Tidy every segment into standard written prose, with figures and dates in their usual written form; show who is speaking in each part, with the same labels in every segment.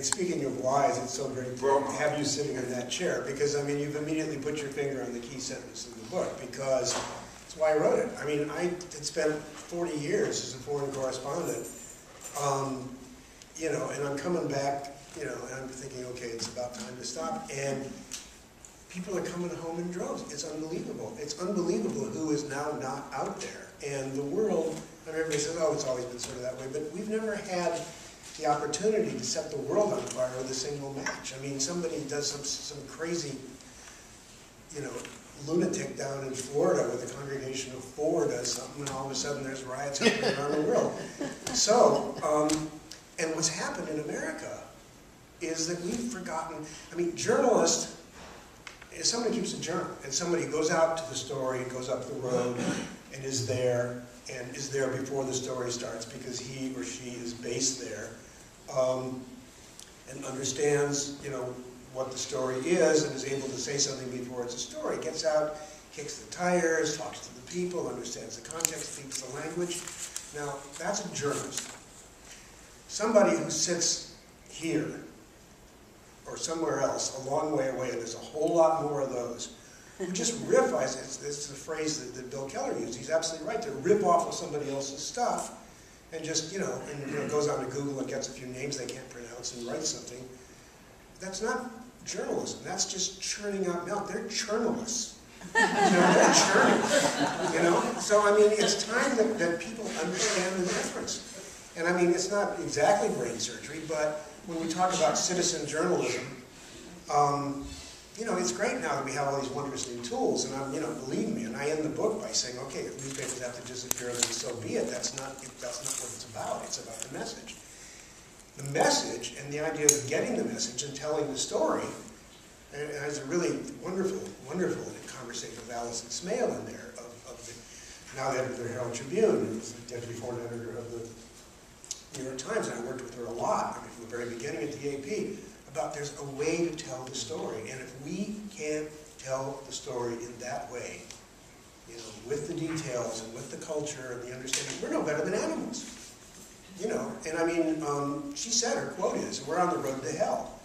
Speaker 1: And speaking of whys, it's so great to have you sitting in that chair, because, I mean, you've immediately put your finger on the key sentence in the book, because that's why I wrote it. I mean, I had spent 40 years as a foreign correspondent, you know, and I'm coming back, you know, and I'm thinking, okay, it's about time to stop, and people are coming home in droves. It's unbelievable. It's unbelievable who is now not out there. And the world, I mean, everybody says, oh, it's always been sort of that way, but we've never had the opportunity to set the world on fire with a single match. I mean, somebody does some crazy, you know, lunatic down in Florida with a congregation of 4 does something, and all of a sudden there's riots happening around the world. So, and what's happened in America is that we've forgotten, I mean, journalists, if somebody keeps a journal, and somebody goes out to the story, goes up the road, and is there before the story starts because he or she is based there, and understands, you know, what the story is, and is able to say something before it's a story, gets out, kicks the tires, talks to the people, understands the context, speaks the language. Now, that's a journalist. Somebody who sits here, or somewhere else, a long way away, and there's a whole lot more of those, who just riff, it's the phrase that Bill Keller used, he's absolutely right, to rip off of somebody else's stuff, and just, you know, goes on to Google and gets a few names they can't pronounce and writes something. That's not journalism, that's just churning out milk. They're churnalists. You know, they're churning, you know? So, I mean, it's time that people understand the difference. And I mean, it's not exactly brain surgery, but when we talk about citizen journalism, you know, it's great now that we have all these wondrous new tools, and you know, believe me, and I end the book by saying, okay, if newspapers have to disappear, then so be it. That's not what it's about. It's about the message. The message and the idea of getting the message and telling the story. And I was a really wonderful conversation with Alison Smale in there, now the editor of the Herald Tribune, and was the deputy foreign editor of the New York Times, and I worked with her a lot, I mean, from the very beginning at the AP, about there's a way to tell the story, and if we can't tell the story in that way, you know, with the details and with the culture and the understanding, we're no better than animals, you know. And I mean, she said, her quote is, we're on the road to hell.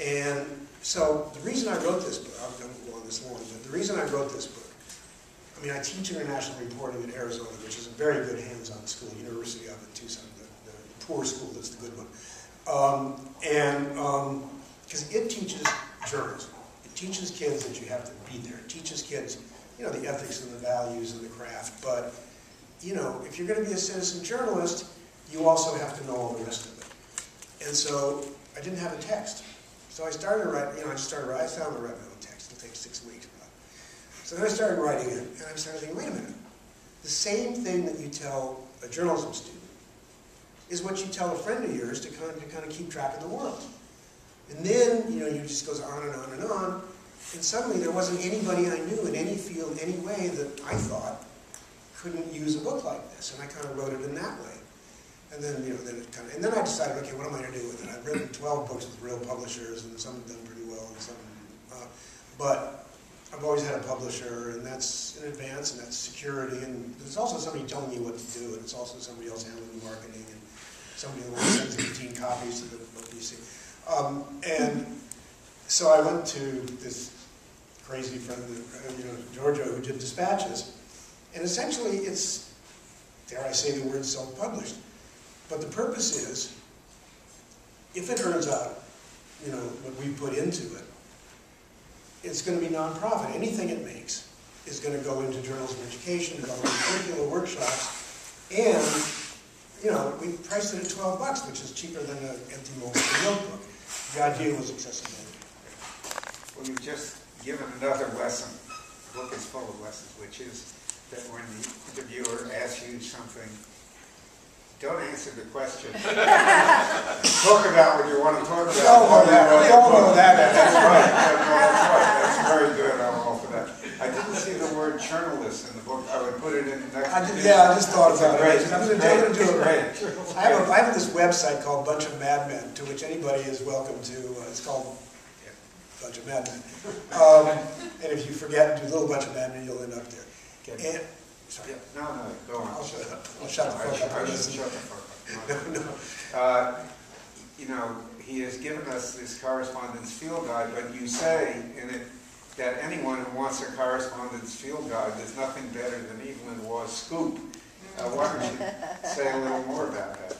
Speaker 1: And so the reason I wrote this book, I don't go on this long, but the reason I wrote this book, I mean, I teach international reporting at Arizona, which is a very good hands-on school, University of Tucson, the poor school that's the good one. Because it teaches journalism. It teaches kids that you have to be there. It teaches kids, you know, the ethics and the values and the craft. But, you know, if you're going to be a citizen journalist, you also have to know all the rest of it. And so I didn't have a text. So I started writing, you know, I found to write my own text. It'll take 6 weeks. So then I started writing it, and I started thinking, wait a minute. The same thing that you tell a journalism student is what you tell a friend of yours to kind of keep track of the world. And then, you know, you just goes on and on and on, and suddenly there wasn't anybody I knew in any field, any way that I thought couldn't use a book like this, and I kind of wrote it in that way. And then, you know, and then I decided, okay, what am I going to do with it? I've written 12 books with real publishers, and some have done pretty well, and some, but I've always had a publisher, and that's in advance, and that's security, and there's also somebody telling you what to do, and it's also somebody else handling the marketing, and somebody who sends 18 copies to the PC. And so I went to this crazy friend, you know, Georgia, who did dispatches, and essentially it's, dare I say the word, self-published. But the purpose is, if it earns out, you know, what we put into it, it's going to be nonprofit. Anything it makes is going to go into journalism education, development curricular workshops, and, you know, we priced it at $12, which is cheaper than an empty multiple notebook. The idea was accessibility.
Speaker 2: Well, you've just given another lesson. The book is full of lessons, which is that when the interviewer asks you something, don't answer the question. Talk about what you want to talk about.
Speaker 1: We all know that.
Speaker 2: That's right. Yeah, no, that's right. That's very good. I'm all for that. I didn't see the word journalist in the book. I would put it in next to it.
Speaker 1: Yeah, I just thought about
Speaker 2: great.
Speaker 1: it. I'm going to do it right. I have this website called Bunch of Madmen, to which anybody is welcome to. It's called Bunch of Madmen. And if you forget to do a little Bunch of Madmen, you'll end up there. And, sorry.
Speaker 2: No, go on.
Speaker 1: I'll shut the fuck up.
Speaker 2: I shouldn't shut the fuck up.
Speaker 1: No.
Speaker 2: you know, he has given us this correspondence field guide, but you say in it that anyone who wants a correspondence field guide, there's nothing better than Evelyn Waugh's scoop. Why don't you say a little more about that?